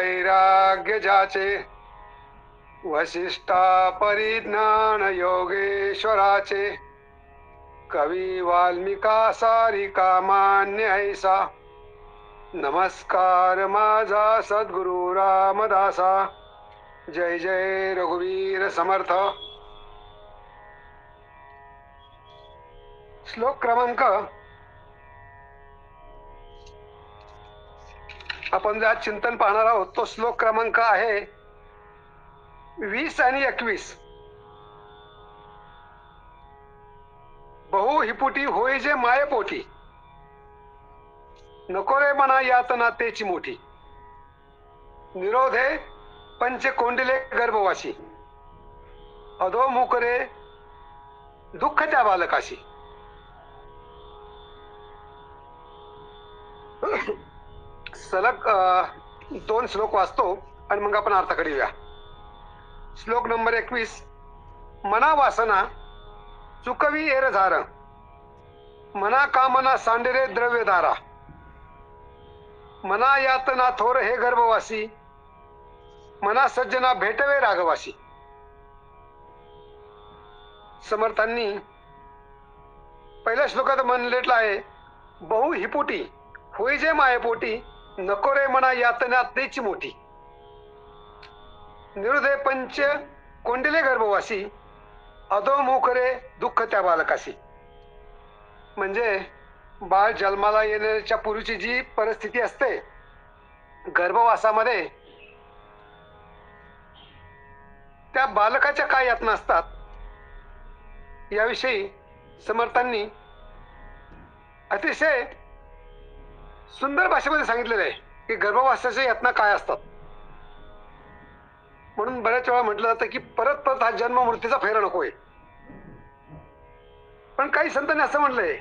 वैराग्य जाचे वशिष्ठा परिज्ञान योगेश्वराचे कवी वाल्मिका सारिका मान्य ऐसा नमस्कार माझा सद्गुरु रामदासा जय जय रघुवीर समर्थ। श्लोक क्रमांक आपण ज्या चिंतन पाहणार आहोत तो श्लोक क्रमांक आहे 20 आणि 21। बहु हिपुटी होई जे मायेपोटी नको रे मना यातना तेची मोठी निरोधे पंच कोंडिले गर्भवासी अधोमुख रे दुःख त्या बालकाशी। सलग 2 श्लोक वाचतो आणि मग आपण अर्थाकडे येऊया। श्लोक नंबर 21। मना वासना चुकवी एरझार मना कामना सांडेरे द्रव्यधारा मना यातना थोर हे गर्भवासी मना सज्जना भेटवे रागवासी। समर्थांनी पहिल्या श्लोकात म्हणलेलं आहे बहु हिपुटी होई जे मायेपोटी नको रे मना यातना तेची मोठी निरुदे पंच कोंडिले गर्भवासी अधोमुख रे दुःख त्या बालकाशी। म्हणजे बाळ जन्माला येण्याच्या पूर्वीची जी परिस्थिती असते गर्भवासामध्ये त्या बालकाच्या काय यातना असतात याविषयी समर्थांनी अतिशय सुंदर भाषेमध्ये सांगितलेलं आहे की गर्भवासाच्या यातना काय असतात। म्हणून बऱ्याच वेळा म्हटलं जातं की परत परत हा जन्म मृत्यूचा फेरा नकोय। पण काही संतांनी असं म्हणलंय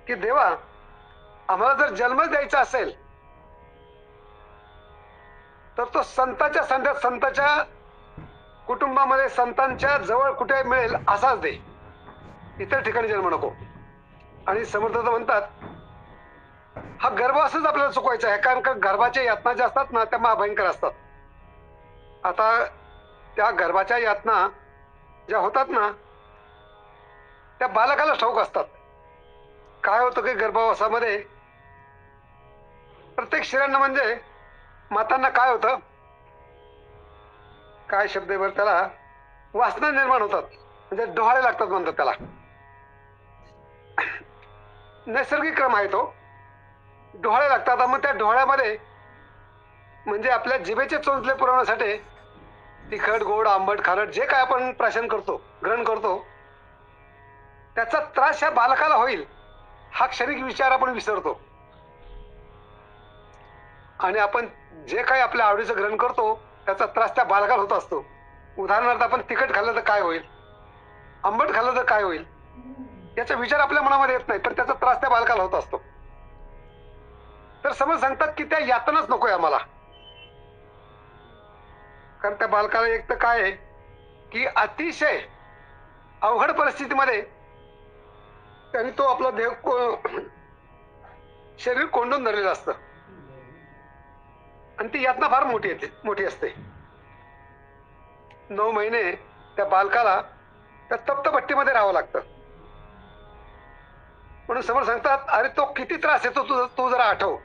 की देवा आम्हाला जर जन्मच द्यायचा असेल तर तो संतांच्या संध्यात संतांच्या कुटुंबामध्ये संतांच्या जवळ कुठे मिळेल असाच दे, इतर ठिकाणी जन्म नको। आणि समर्थ तर म्हणतात हा गर्भवासच आपल्याला चुकवायचा आहे, कारण का गर्भाच्या यातना ज्या असतात ना त्या महाभयंकर असतात। आता त्या गर्भाच्या यातना ज्या होतात ना त्या बालकाला ठाऊक असतात। काय होतं की गर्भवासामध्ये प्रत्येक स्त्रियांना म्हणजे मातांना काय होतं, काय शब्द आहे बरं त्याला, वासना निर्माण होतात, म्हणजे डोहाळे लागतात म्हणतात त्याला। नैसर्गिक क्रम आहे तो, डोहाळे लागतात। मग त्या डोहाळ्यामध्ये म्हणजे आपल्या जिभेचे चोचले पुरवण्यासाठी तिखट गोड आंबट खारट जे काय आपण प्राशन करतो ग्रहण करतो त्याचा त्रास या बालकाला होईल हा क्षणिक विचार आपण विसरतो आणि आपण जे काही आपल्या आवडीचं ग्रहण करतो त्याचा त्रास त्या बालकाला होत असतो। उदाहरणार्थ आपण तिखट खाल्लं तर काय होईल, आंबट खाल्लं तर काय होईल याचा विचार आपल्या मनामध्ये येत नाही, पण त्याचा त्रास त्या बालकाला होत असतो। तर समज सांगतात की त्या यातनाच नकोय आम्हाला, कारण त्या बालकाला एक तर काय आहे की अतिशय अवघड परिस्थितीमध्ये त्यांनी तो आपला देह शरीर कोंडून धरलेलं असतं आणि ती यातना फार मोठी असते। 9 महिने त्या बालकाला त्या तप्तपट्टीमध्ये राहावं लागतं। म्हणून समोर सांगतात अरे तो किती त्रास येतो तू जरा आठव।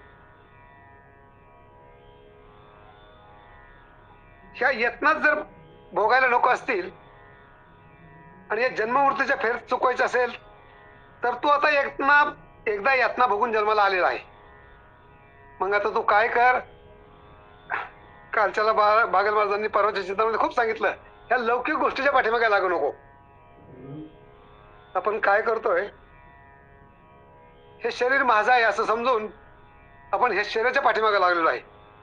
ह्या यातनाच जर भोगायला नको असतील आणि या जन्ममृत्यूच्या फेर चुकवायचं असेल तर तू आता एकदा यातना भोगून जन्माला आलेला आहे। मग आता तू काय कर, कालच्याला बागल महाराजांनी परवाच्या चिंतनामध्ये खूप सांगितलं ह्या लौकिक गोष्टीच्या पाठीमागे लागू नको। आपण काय करतोय, हे शरीर माझं आहे असं समजून आपण हे शरीराच्या पाठीमागे लागलेलो आहे।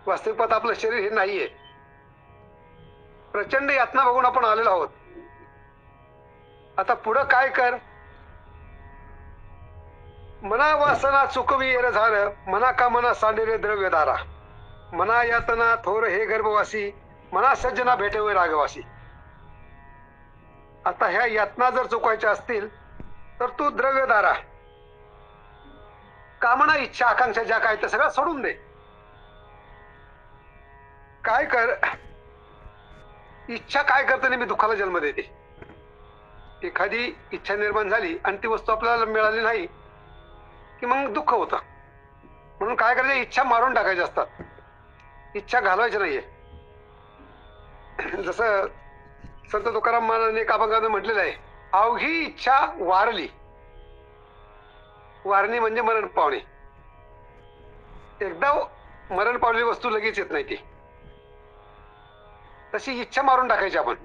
वास्तविकता आपलं शरीर हे नाहीये, प्रचंड यातना बघून आपण आलेलो आहोत। आता पुढं काय कर, मना वासना चुकवी एरझार मना का मना सांडेरे द्रव्यधारा मना यातना थोर हे गर्भवासी मना सज्जना भेटवे रागवासी। आता ह्या यातना जर चुकवायच्या असतील तर तू द्रव्यधारा कामना इच्छा आकांक्षा ज्या काय त्या सगळ्या सोडून दे काय कर, इच्छा काय करते नेहमी दुःखाला जन्म देते. एखादी इच्छा निर्माण झाली आणि ती वस्तू आपल्याला मिळाली नाही की मग दुःख होतं. म्हणून काय करायचं, इच्छा मारून टाकायच्या असतात, इच्छा घालवायच्या नाहीये. जसं संत तुकाराम महाराजांनी एका अभंगाने म्हटलेलं आहे, अवघी इच्छा वारली. वारणी म्हणजे मरण पावणे. एकदा मरण पावलेली वस्तू लगेच येत नाही ती. तशी इच्छा मारून टाकायची आपण,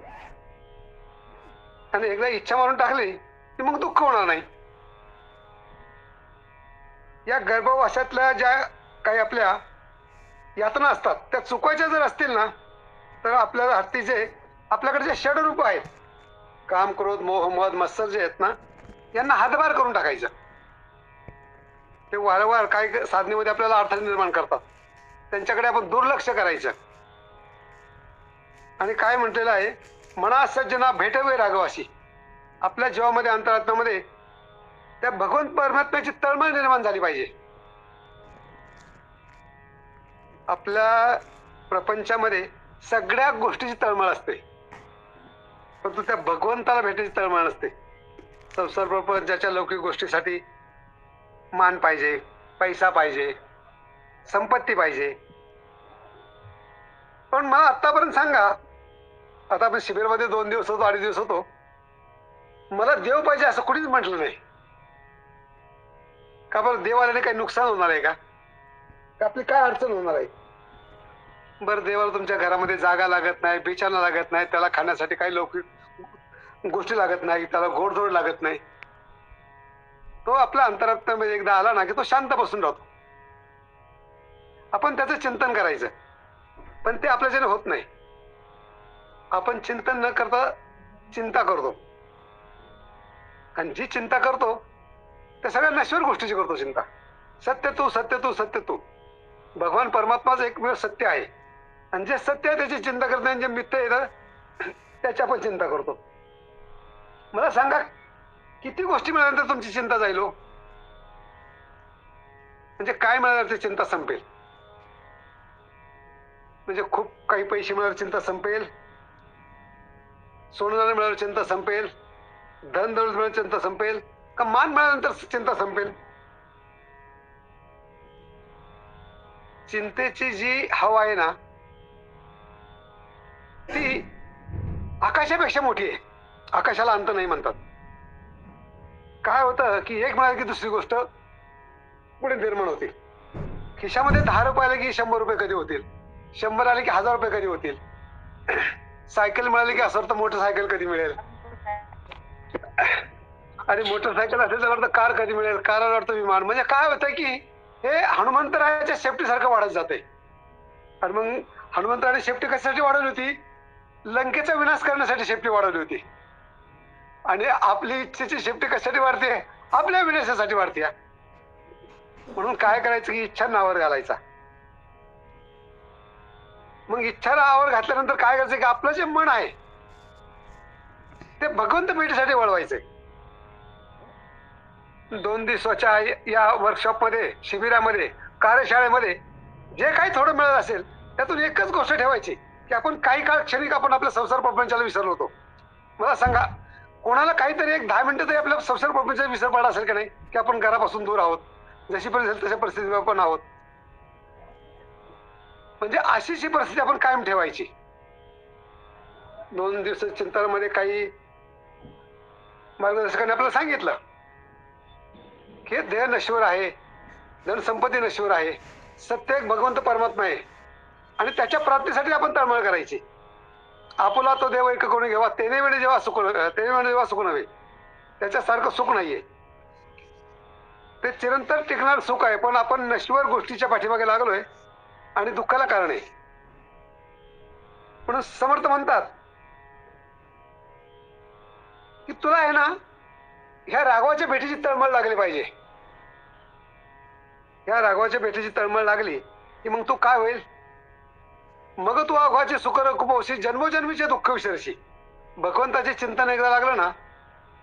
आणि एकदा इच्छा मारून टाकली की मग दुःख होणार नाही. या गर्भवासातल्या ज्या काही आपल्या यातना असतात त्या चुकायच्या जर असतील ना, तर आपल्याला हत्तीचे आपल्याकडे जे षडरूप आहेत, काम, क्रोध, मोह, मद, मत्सर जे आहेत ना, यांना हातभार करून टाकायचं. ते वारंवार काही साधनेमध्ये आपल्याला अडथळे निर्माण करतात, त्यांच्याकडे आपण दुर्लक्ष करायचं. आणि काय म्हटलेलं आहे, मना सज्जना भेटवे राघवाशी. आपल्या जीवामध्ये, अंतरात्म्यामध्ये त्या भगवंत परमात्म्याची तळमळ निर्माण झाली पाहिजे. आपल्या प्रपंचामध्ये सगळ्या गोष्टीची तळमळ असते, परंतु त्या भगवंताला भेटायची तळमळ नसते. संसार प्रपंचाच्या लौकिक गोष्टीसाठी मान पाहिजे, पैसा पाहिजे, संपत्ती पाहिजे. पण मला आतापर्यंत सांगा, आता आपण शिबिरमध्ये 2 दिवस होतो, 2.5 दिवस होतो, मला देव पाहिजे असं कुणीच म्हटलं नाही. का बरं? देव आल्याने काही नुकसान होणार आहे का? आपली काय अडचण होणार आहे? बरं, देवाला तुमच्या घरामध्ये जागा लागत नाही, बिछाना लागत नाही, त्याला खाण्यासाठी काही लौकिक गोष्टी लागत नाही, त्याला गोडधोड लागत नाही. तो आपल्या अंतरात्म्यामध्ये एकदा आला ना की तो शांत बसून राहतो. आपण त्याचं चिंतन करायचं, पण ते आपल्याच्याने होत नाही. आपण चिंतन न करता चिंता करतो, आणि जी चिंता करतो त्या सगळ्या नश्वर गोष्टीची करतो चिंता. सत्य तू, सत्य तू, सत्य तू. भगवान परमात्माच एकमेव सत्य आहे, आणि जे सत्य आहे त्याची चिंता करत नाही, जे मिथ्या येतं त्याची आपण चिंता करतो. मला सांगा, किती गोष्टी मिळाल्यानंतर तुमची चिंता जाईल हो? म्हणजे काय मिळाल्यावर ती चिंता संपेल? म्हणजे खूप काही पैसे मिळाल्यावर चिंता संपेल, सोनं मिळाल्यावर चिंता संपेल, धन दौलत मिळाल्यावर चिंता संपेल, का मान मिळाल्यानंतर चिंता संपेल? चिंतेची जी हवा आहे ना, ती आकाशापेक्षा मोठी आहे. आकाशाला अंत नाही म्हणतात. काय होतं की एक मिळाली की दुसरी गोष्ट पुढे निर्माण होते. खिशामध्ये 10 रुपये आले की 100 रुपये कधी होतील, 100 आले की 1000 रुपये कधी होतील, सायकल मिळाली की असं वाटतं मोटरसायकल कधी मिळेल, आणि मोटरसायकल असेल तर वाटतं कार कधी मिळेल, कारला वाटतं विमान. म्हणजे काय होतं की हे हनुमंतरायाच्या सेफ्टी सारखं वाढत जाते. आणि मग हनुमंतरायाने सेफ्टी कशासाठी वाढवली होती? लंकेचा विनाश करण्यासाठी सेफ्टी वाढवली होती. आणि आपली इच्छेची सेफ्टी कशासाठी वाढते? आपल्या विनाशासाठी वाढते. म्हणून काय करायचं की इच्छांना आवर घालायचा. मग इच्छाला आवर घातल्यानंतर काय करायचं की आपलं जे मन आहे ते भगवंत भेटीसाठी वळवायचंय. 2 दिवसाच्या या वर्कशॉपमध्ये, शिबिरामध्ये, कार्यशाळेमध्ये जे काही थोडं मिळत असेल त्यातून एकच गोष्ट ठेवायची की आपण काही काळ क्षणिक आपण आपल्या संसार प्रपंचाला विसरलो होतो. मला सांगा, कोणाला काहीतरी एक 10 मिनिटं तरी आपल्या संसार प्रपंचाला विसर पडला असेल का नाही? की आपण घरापासून दूर आहोत, जशी परिस्थिती तशा परिस्थितीवर आपण आहोत. म्हणजे अशीच परिस्थिती आपण कायम ठेवायची. 2 दिवस चिंतनामध्ये काही मार्गदर्शकांनी आपल्याला सांगितलं की देह नश्वर आहे, धनसंपत्ती नश्वर आहे, सत्य एक भगवंत परमात्मा आहे, आणि त्याच्या प्राप्तीसाठी आपण तळमळ करायची. आपुला तो देव एक कोणी घेवा, तेने वेळे जेव्हा सुख नव्हे. त्याच्यासारखं सुख नाहीये. ते चिरंतर टिकणार सुख आहे, पण आपण नश्वर गोष्टीच्या पाठीमागे लागलोय आणि दुःखाला कारण आहे. म्हणून समर्थ म्हणतात की तुला आहे ना ह्या राघवाच्या भेटीची तळमळ लागली पाहिजे. ह्या राघवाच्या भेटीची तळमळ लागली की मग तू काय होईल? मग तू आघवाचे सुख रकुपवशी, जन्मोजन्मीचे दुःख विसरशी. भगवंताचे चिंतन एकदा लागलं ना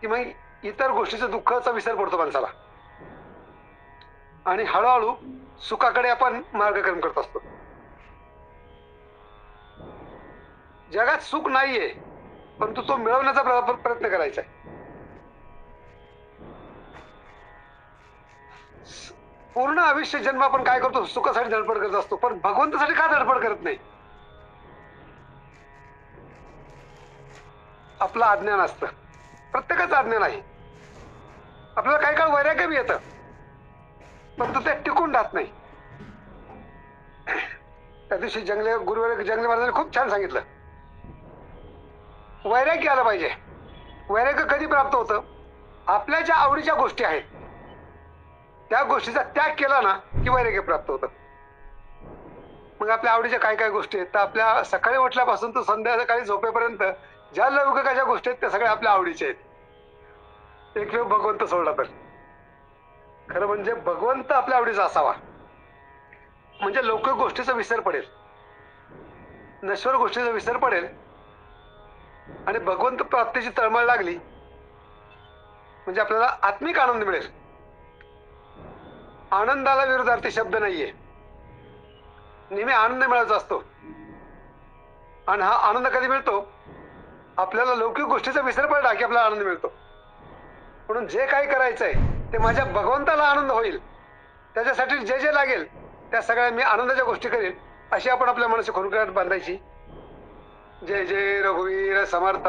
की मग इतर गोष्टीचं दुःखाचा विसर पडतो माणसाला, आणि हळूहळू सुखाकडे आपण मार्गक्रम करत असतो. जगात सुख नाहीये, परंतु तो मिळवण्याचा प्रयत्न करायचा आहे. पूर्ण आयुष्य जन्म आपण काय करतो, सुखासाठी धडपड करत असतो, पण भगवंतासाठी का धडपड करत नाही? आपलं अज्ञान असतं, प्रत्येकाचं अज्ञान आहे. आपल्याला काही काळ वैराग्य बी येतं, परंतु ते टिकून राहत नाही. त्या दिवशी जंगले महाराजांनी खूप छान सांगितलं, वैराग्य आलं पाहिजे. वैराग्य कधी प्राप्त होतं? आपल्या ज्या आवडीच्या गोष्टी आहेत त्या गोष्टीचा त्याग केला ना की वैराग्य प्राप्त होतं. मग आपल्या आवडीच्या काय काय गोष्टी आहेत, तर आपल्या सकाळी उठल्यापासून तर संध्याकाळी झोपेपर्यंत ज्या लौकिकाच्या गोष्टी आहेत त्या सगळ्या आपल्या आवडीच्या आहेत. एक वेळ भगवंत सोडला तर. खरं म्हणजे भगवंत आपल्या आवडीचा असावा, म्हणजे लौकिक गोष्टीचा विसर पडेल, नश्वर गोष्टीचा विसर पडेल आणि भगवंत प्राप्तीची तळमळ लागली म्हणजे आपल्याला आत्मिक आनंद मिळेल. आनंदाला विरुद्धार्थी शब्द नाहीये, नेहमी आनंद मिळायचा असतो. आणि हा आनंद कधी मिळतो? आपल्याला लौकिक गोष्टीचा विसर पडला की आपल्याला आनंद मिळतो. म्हणून जे काही करायचंय ते माझ्या भगवंताला आनंद होईल, त्याच्यासाठी जे जे लागेल त्या सगळ्या मी आनंदाच्या गोष्टी करेन, अशी आपण आपल्या मनाची खोलगट बांधायची. जय जय रघुवीर समर्थ.